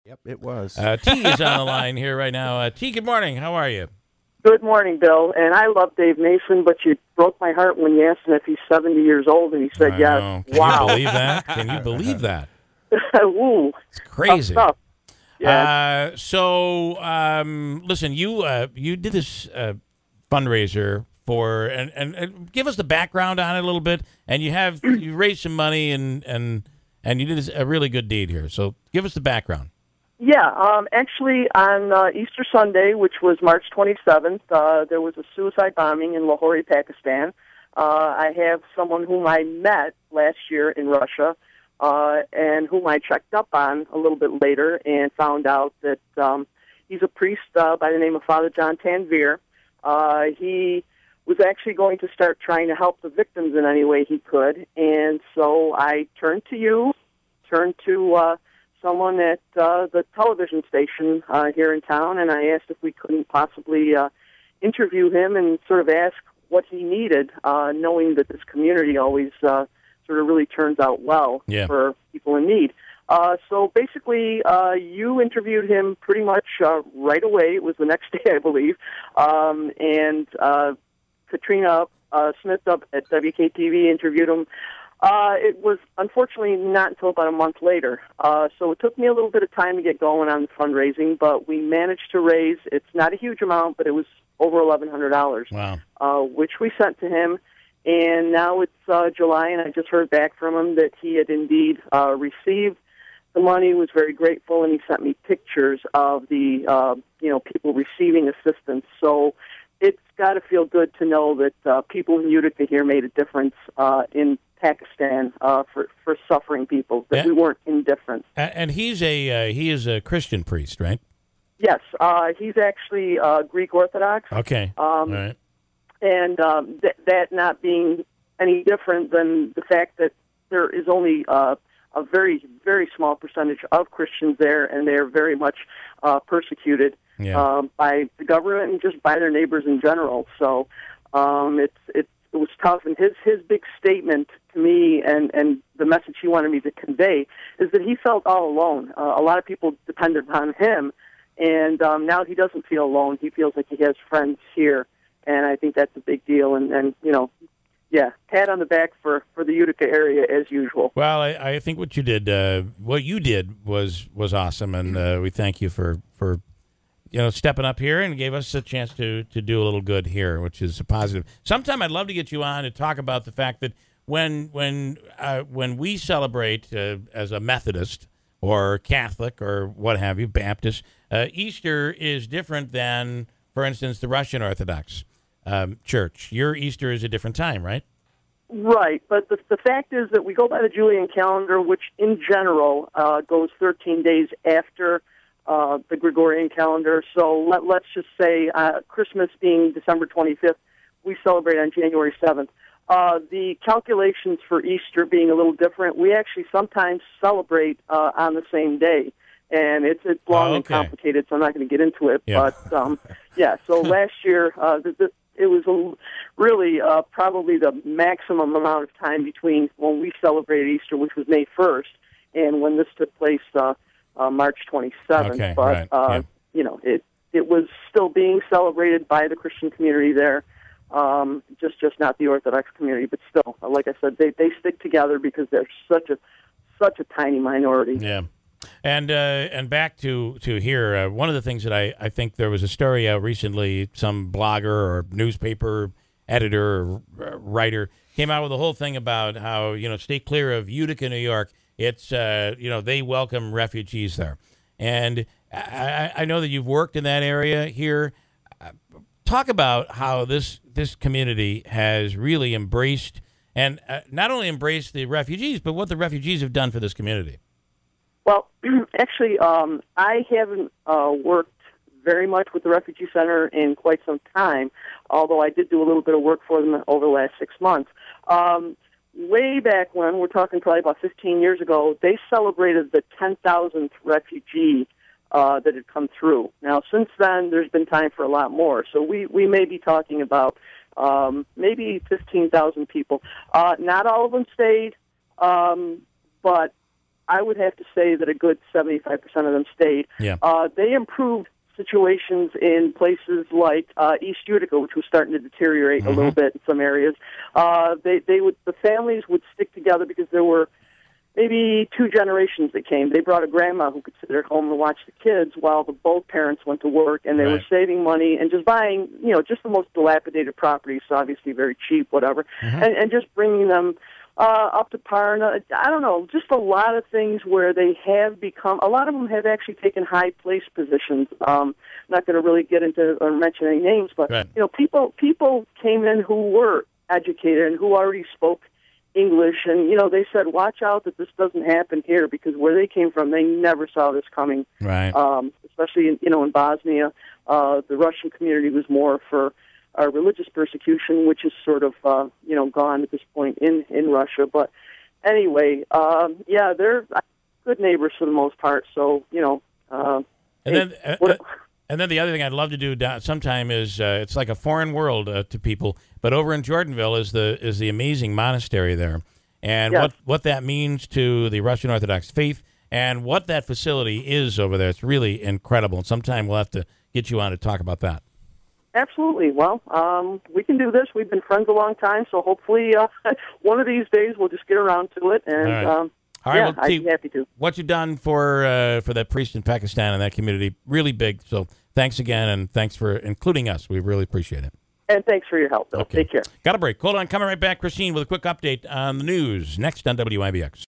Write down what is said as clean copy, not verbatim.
Yep, it was. T is on the line here right now. T, good morning. How are you? Good morning, Bill. And I love Dave Mason, but you broke my heart when you asked him if he's 70 years old, and he said I yes. know. Can you believe that? Can you believe that? Ooh, It's crazy. tough stuff. Yeah. Listen, you did this fundraiser for, and give us the background on it a little bit. And you raised some money and you did a really good deed here. So give us the background. Yeah, actually, on Easter Sunday, which was March 27th, there was a suicide bombing in Lahore, Pakistan. I have someone whom I met last year in Russia and whom I checked up on a little bit later and found out that he's a priest by the name of Father John Tanvir. He was actually going to start trying to help the victims in any way he could, and so I turned to someone at the television station here in town, and I asked if we couldn't possibly interview him and sort of ask what he needed, knowing that this community always sort of really turns out well for people in need. So basically, you interviewed him pretty much right away. It was the next day, I believe, and Katrina Smith up at WKTV interviewed him. It was unfortunately not until about a month later. So it took me a little bit of time to get going on the fundraising, but we managed to raise, it's not a huge amount, but it was over $1,100, which we sent to him. And now it's July, and I just heard back from him that he had indeed received the money, was very grateful, and he sent me pictures of the people receiving assistance. So it's got to feel good to know that people in Utica here made a difference in Pakistan for suffering people, that we weren't indifferent. And he is a Christian priest, right? Yes, he's actually Greek Orthodox. Okay. All right. And that not being any different than the fact that there is only a very, very small percentage of Christians there, and they are very much persecuted by the government and just by their neighbors in general. So it was tough, and his big statement to me and the message he wanted me to convey is that he felt all alone. A lot of people depended on him, and now he doesn't feel alone. He feels like he has friends here, and I think that's a big deal. And pat on the back for the Utica area as usual. Well, I think what you did was awesome, and we thank you for stepping up here and gave us a chance to do a little good here, which is a positive. Sometime I'd love to get you on to talk about the fact that when we celebrate as a Methodist or Catholic or what have you, Baptist, Easter is different than, for instance, the Russian Orthodox Church. Your Easter is a different time, right? Right, but the fact is that we go by the Julian calendar, which in general goes 13 days after the Gregorian calendar. So let's just say Christmas being December 25th, we celebrate on January 7th. The calculations for Easter being a little different, we actually sometimes celebrate on the same day. And it's long and complicated, so I'm not going to get into it. Yeah. But, so last year, it was really probably the maximum amount of time between when we celebrated Easter, which was May 1st, and when this took place March 27th. Okay, but, right. It was still being celebrated by the Christian community there, just not the Orthodox community. But still, like I said, they stick together because they're such a tiny minority. Yeah. And back to here, one of the things that I think there was a story out recently, some blogger or newspaper editor or writer came out with a whole thing about how, stay clear of Utica, New York. It's, they welcome refugees there. And I know that you've worked in that area here. Talk about how this community has really embraced, and not only embraced the refugees, but what the refugees have done for this community. Well, actually, I haven't worked very much with the Refugee Center in quite some time, although I did do a little bit of work for them over the last 6 months. Way back when, we're talking probably about 15 years ago, they celebrated the 10,000th refugee that had come through. Now, since then, there's been time for a lot more. So we may be talking about maybe 15,000 people. Not all of them stayed, but I would have to say that a good 75% of them stayed. Yeah. They improved situations in places like East Utica, which was starting to deteriorate a little bit in some areas. The families would stick together because there were maybe 2 generations that came. They brought a grandma who could sit at home and watch the kids while both parents went to work, and they were saving money and just buying, just the most dilapidated properties, so obviously very cheap, whatever, and just bringing them up to par. And I don't know, just a lot of things where they have become, a lot of them have actually taken high place positions. Not going to really get into or mention any names, but people came in who were educated and who already spoke English, and they said, watch out that this doesn't happen here, because where they came from, they never saw this coming. Right. Especially in Bosnia, the Russian community was more for religious persecution, which is sort of gone at this point in Russia. But anyway, they're good neighbors for the most part. So And then the other thing I'd love to do sometime is it's like a foreign world to people, but over in Jordanville is the amazing monastery there, and what that means to the Russian Orthodox faith and what that facility is over there. It's really incredible. And sometime we'll have to get you on to talk about that. Absolutely. Well, we can do this. We've been friends a long time, so hopefully one of these days we'll just get around to it. And all right, I'd be happy to. What you've done for that priest in Pakistan and that community, really big. So thanks again, and thanks for including us. We really appreciate it. And thanks for your help, Bill. Okay. Take care. Got a break. Hold on. Coming right back, Christine, with a quick update on the news. Next on WIBX.